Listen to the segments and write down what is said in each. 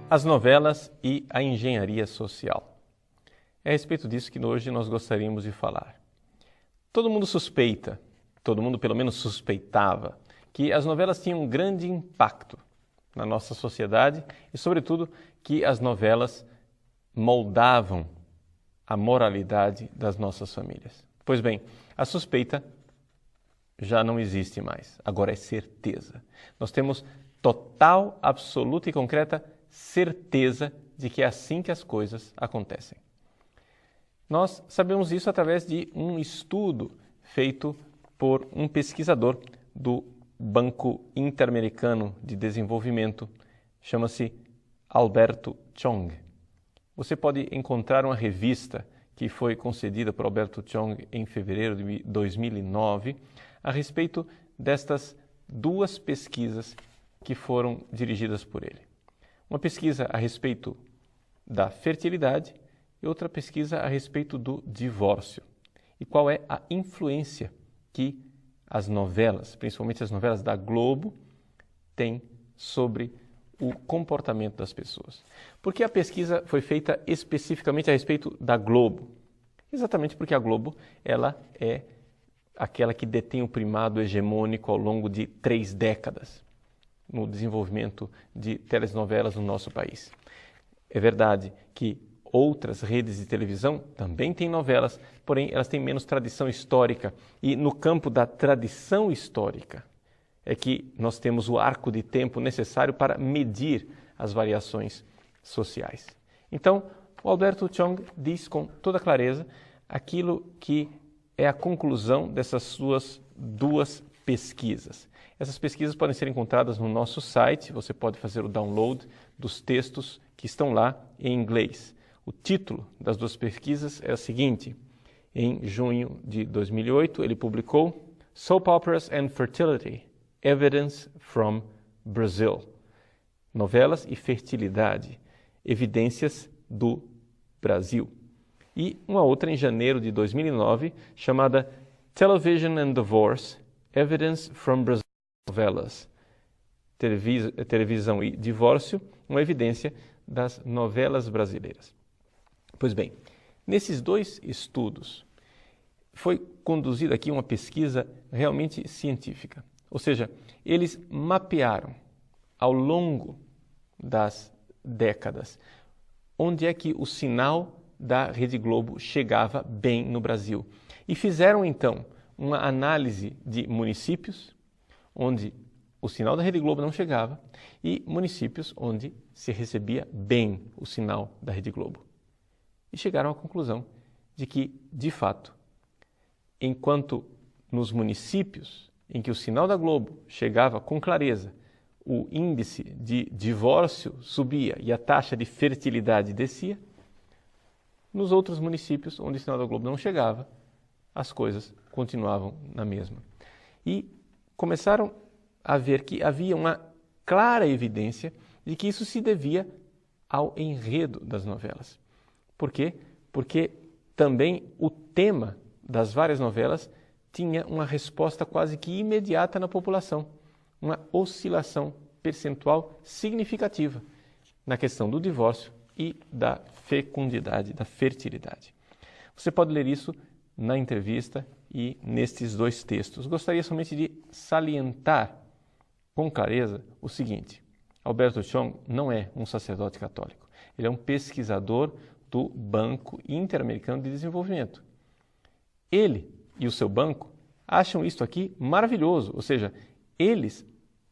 As novelas e a engenharia social. É a respeito disso que hoje nós gostaríamos de falar. Todo mundo suspeita, todo mundo pelo menos suspeitava, que as novelas tinham um grande impacto na nossa sociedade e, sobretudo, que as novelas moldavam a moralidade das nossas famílias. Pois bem, a suspeita já não existe mais, agora é certeza. Nós temos total, absoluta e concreta certeza de que é assim que as coisas acontecem. Nós sabemos isso através de um estudo feito por um pesquisador do Banco Interamericano de Desenvolvimento, chama-se Alberto Chong. Você pode encontrar uma revista que foi concedida por Alberto Chong em fevereiro de 2009 a respeito destas duas pesquisas que foram dirigidas por ele. Uma pesquisa a respeito da fertilidade e outra pesquisa a respeito do divórcio. E qual é a influência que as novelas, principalmente as novelas da Globo, têm sobre o comportamento das pessoas. Porque a pesquisa foi feita especificamente a respeito da Globo. Exatamente porque a Globo ela é aquela que detém o primado hegemônico ao longo de 3 décadas. No desenvolvimento de telenovelas no nosso país. É verdade que outras redes de televisão também têm novelas, porém elas têm menos tradição histórica. E no campo da tradição histórica é que nós temos o arco de tempo necessário para medir as variações sociais. Então, o Alberto Chong diz com toda clareza aquilo que é a conclusão dessas suas duas pesquisas. Essas pesquisas podem ser encontradas no nosso site, você pode fazer o download dos textos que estão lá em inglês. O título das duas pesquisas é o seguinte: em junho de 2008 ele publicou Soap Operas and Fertility, Evidence from Brazil. Novelas e fertilidade, evidências do Brasil. E uma outra em janeiro de 2009 chamada Television and Divorce, Evidence from Brazil. Novelas, televisão e divórcio, uma evidência das novelas brasileiras. Pois bem, nesses dois estudos foi conduzida aqui uma pesquisa realmente científica. Ou seja, eles mapearam ao longo das décadas onde é que o sinal da Rede Globo chegava bem no Brasil. E fizeram então uma análise de municípios onde o sinal da Rede Globo não chegava e municípios onde se recebia bem o sinal da Rede Globo. E chegaram à conclusão de que, de fato, enquanto nos municípios em que o sinal da Globo chegava com clareza, o índice de divórcio subia e a taxa de fertilidade descia, nos outros municípios onde o sinal da Globo não chegava, as coisas continuavam na mesma. E começaram a ver que havia uma clara evidência de que isso se devia ao enredo das novelas. Por quê? Porque também o tema das várias novelas tinha uma resposta quase que imediata na população, uma oscilação percentual significativa na questão do divórcio e da fecundidade, da fertilidade. Você pode ler isso na entrevista e nestes dois textos. Gostaria somente de salientar com clareza o seguinte: Alberto Chong não é um sacerdote católico. Ele é um pesquisador do Banco Interamericano de Desenvolvimento. Ele e o seu banco acham isto aqui maravilhoso, ou seja, eles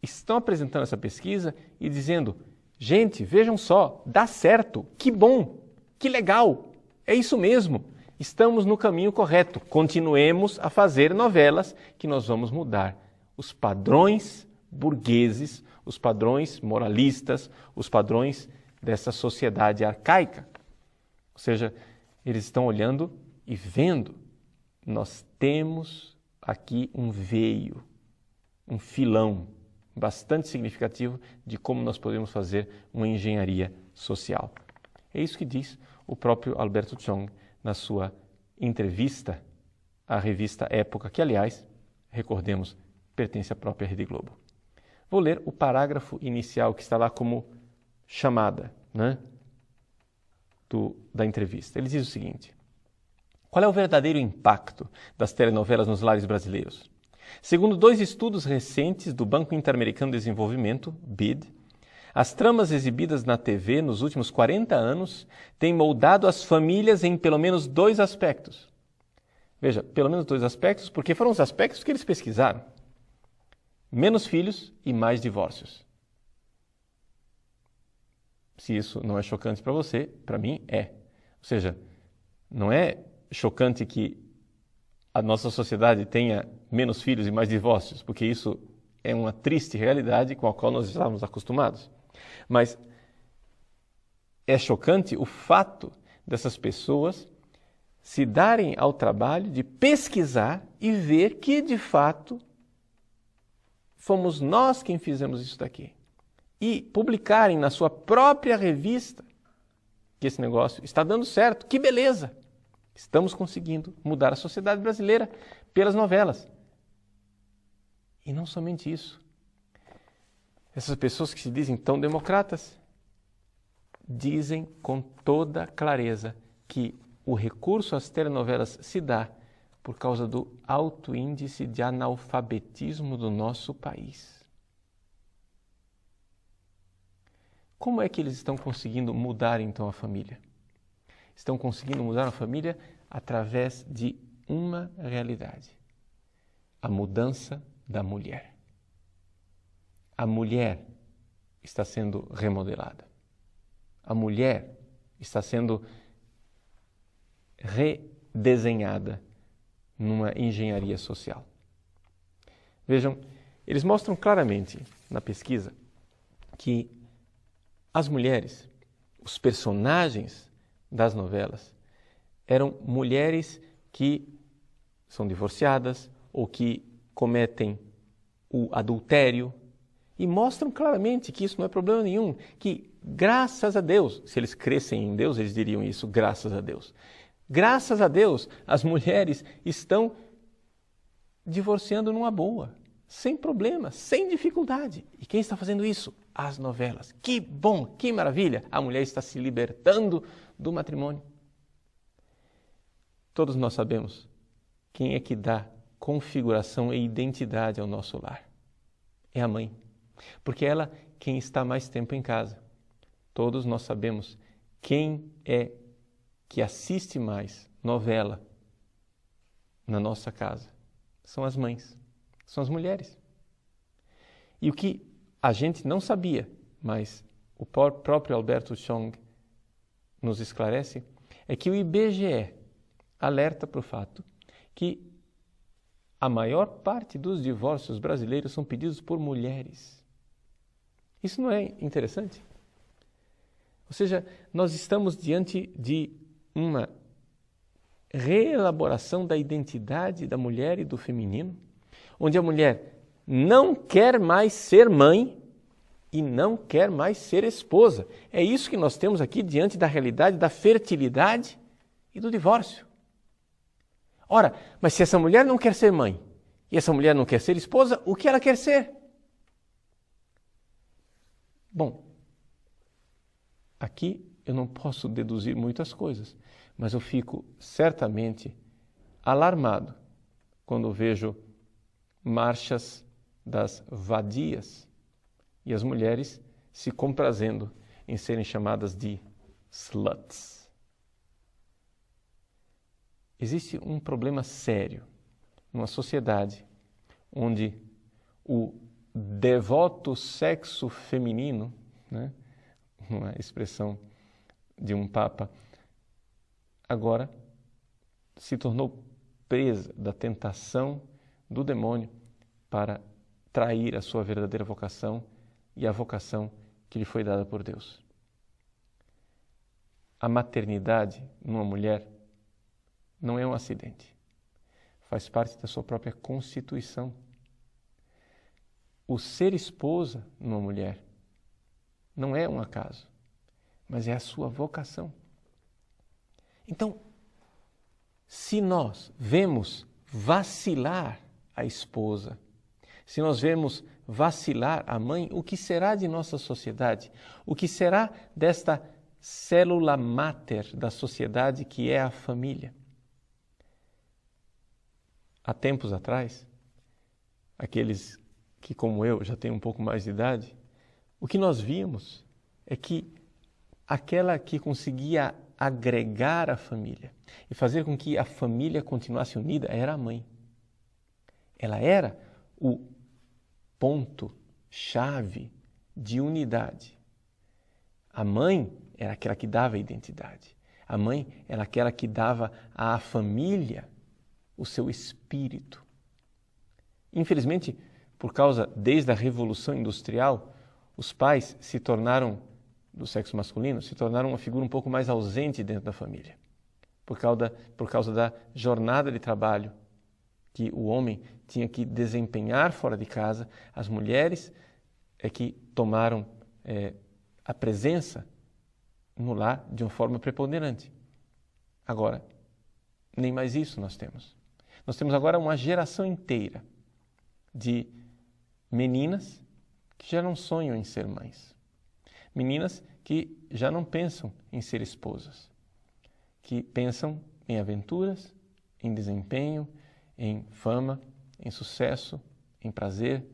estão apresentando essa pesquisa e dizendo: gente, vejam só, dá certo, que bom, que legal, é isso mesmo, estamos no caminho correto, continuemos a fazer novelas que nós vamos mudar os padrões burgueses, os padrões moralistas, os padrões dessa sociedade arcaica. Ou seja, eles estão olhando e vendo, nós temos aqui um veio, um filão bastante significativo de como nós podemos fazer uma engenharia social. É isso que diz o próprio Alberto Chong na sua entrevista à revista Época, que, aliás, recordemos, pertence à própria Rede Globo. Vou ler o parágrafo inicial que está lá como chamada, da entrevista. Ele diz o seguinte: qual é o verdadeiro impacto das telenovelas nos lares brasileiros? Segundo 2 estudos recentes do Banco Interamericano de Desenvolvimento, BID, as tramas exibidas na TV nos últimos 40 anos têm moldado as famílias em pelo menos 2 aspectos. Veja, pelo menos 2 aspectos, porque foram os aspectos que eles pesquisaram. Menos filhos e mais divórcios. Se isso não é chocante para você, para mim é. Ou seja, não é chocante que a nossa sociedade tenha menos filhos e mais divórcios, porque isso é uma triste realidade com a qual nós estávamos acostumados. Mas é chocante o fato dessas pessoas se darem ao trabalho de pesquisar e ver que, de fato, fomos nós quem fizemos isso daqui. E publicarem na sua própria revista que esse negócio está dando certo. Que beleza! Estamos conseguindo mudar a sociedade brasileira pelas novelas. E não somente isso. Essas pessoas que se dizem tão democratas dizem com toda clareza que o recurso às telenovelas se dá por causa do alto índice de analfabetismo do nosso país. Como é que eles estão conseguindo mudar então a família? Estão conseguindo mudar a família através de uma realidade: a mudança da mulher. A mulher está sendo remodelada. A mulher está sendo redesenhada numa engenharia social. Vejam, eles mostram claramente na pesquisa que as mulheres, os personagens das novelas, eram mulheres que são divorciadas ou que cometem o adultério e mostram claramente que isso não é problema nenhum, que graças a Deus, se eles crescem em Deus, eles diriam isso, graças a Deus. Graças a Deus, as mulheres estão divorciando numa boa, sem problema, sem dificuldade. E quem está fazendo isso? As novelas. Que bom, que maravilha! A mulher está se libertando do matrimônio. Todos nós sabemos quem é que dá configuração e identidade ao nosso lar. É a mãe. Porque ela quem está mais tempo em casa. Todos nós sabemos quem é que assiste mais novela na nossa casa. São as mães, são as mulheres. E o que a gente não sabia, mas o próprio Alberto Chong nos esclarece, é que o IBGE alerta para o fato que a maior parte dos divórcios brasileiros são pedidos por mulheres. Isso não é interessante? Ou seja, nós estamos diante de uma reelaboração da identidade da mulher e do feminino, onde a mulher não quer mais ser mãe e não quer mais ser esposa. É isso que nós temos aqui diante da realidade da fertilidade e do divórcio. Ora, mas se essa mulher não quer ser mãe e essa mulher não quer ser esposa, o que ela quer ser? Bom, aqui eu não posso deduzir muitas coisas, mas eu fico certamente alarmado quando vejo marchas das vadias e as mulheres se comprazendo em serem chamadas de sluts. Existe um problema sério numa sociedade onde o devoto sexo feminino, né, uma expressão de um papa, agora se tornou presa da tentação do demônio para trair a sua verdadeira vocação e a vocação que lhe foi dada por Deus. A maternidade numa mulher não é um acidente. Faz parte da sua própria constituição. O ser esposa numa mulher não é um acaso, mas é a sua vocação. Então, se nós vemos vacilar a esposa, se nós vemos vacilar a mãe, o que será de nossa sociedade? O que será desta célula máter da sociedade que é a família? Há tempos atrás, aqueles que, como eu, já têm um pouco mais de idade, o que nós víamos é que aquela que conseguia agregar a família e fazer com que a família continuasse unida era a mãe. Ela era o ponto-chave de unidade. A mãe era aquela que dava a identidade. A mãe era aquela que dava à família o seu espírito. Infelizmente, desde a Revolução Industrial, os pais se tornaram, do sexo masculino, se tornaram uma figura um pouco mais ausente dentro da família. Por causa da jornada de trabalho que o homem tinha que desempenhar fora de casa, as mulheres é que tomaram a presença no lar de uma forma preponderante. Agora, nem mais isso nós temos. Nós temos agora uma geração inteira de meninas que já não sonham em ser mães. Meninas que já não pensam em ser esposas, que pensam em aventuras, em desempenho, em fama, em sucesso, em prazer,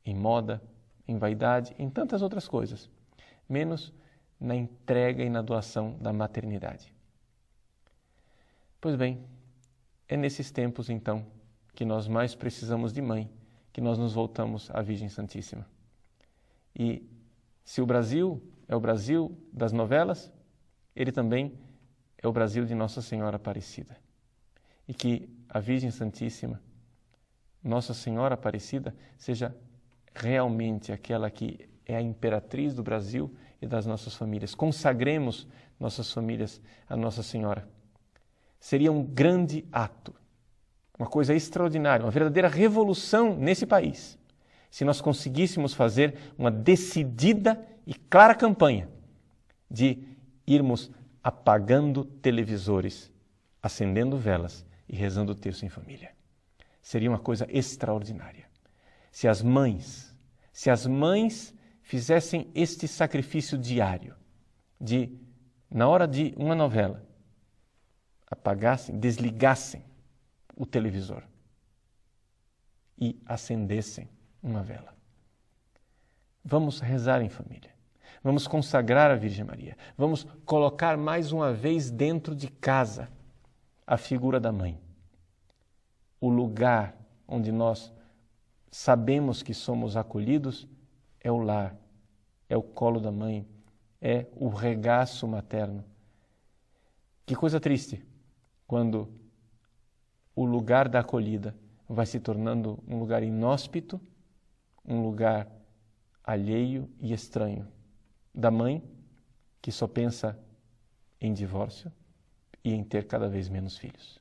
em moda, em vaidade, em tantas outras coisas, menos na entrega e na doação da maternidade. Pois bem, é nesses tempos, então, que nós mais precisamos de mãe, que nós nos voltamos à Virgem Santíssima. E se o Brasil é o Brasil das novelas, ele também é o Brasil de Nossa Senhora Aparecida. E que a Virgem Santíssima, Nossa Senhora Aparecida, seja realmente aquela que é a imperatriz do Brasil e das nossas famílias. Consagremos nossas famílias a Nossa Senhora. Seria um grande ato, uma coisa extraordinária, uma verdadeira revolução nesse país, se nós conseguíssemos fazer uma decidida e clara campanha de irmos apagando televisores, acendendo velas e rezando o terço em família. Seria uma coisa extraordinária. Se as mães fizessem este sacrifício diário de, na hora de uma novela, apagassem, desligassem o televisor e acendessem uma vela. Vamos rezar em família. Vamos consagrar a Virgem Maria. Vamos colocar mais uma vez dentro de casa a figura da mãe. O lugar onde nós sabemos que somos acolhidos é o lar, é o colo da mãe, é o regaço materno. Que coisa triste quando o lugar da acolhida vai se tornando um lugar inóspito, um lugar alheio e estranho. Da mãe, que só pensa em divórcio e em ter cada vez menos filhos.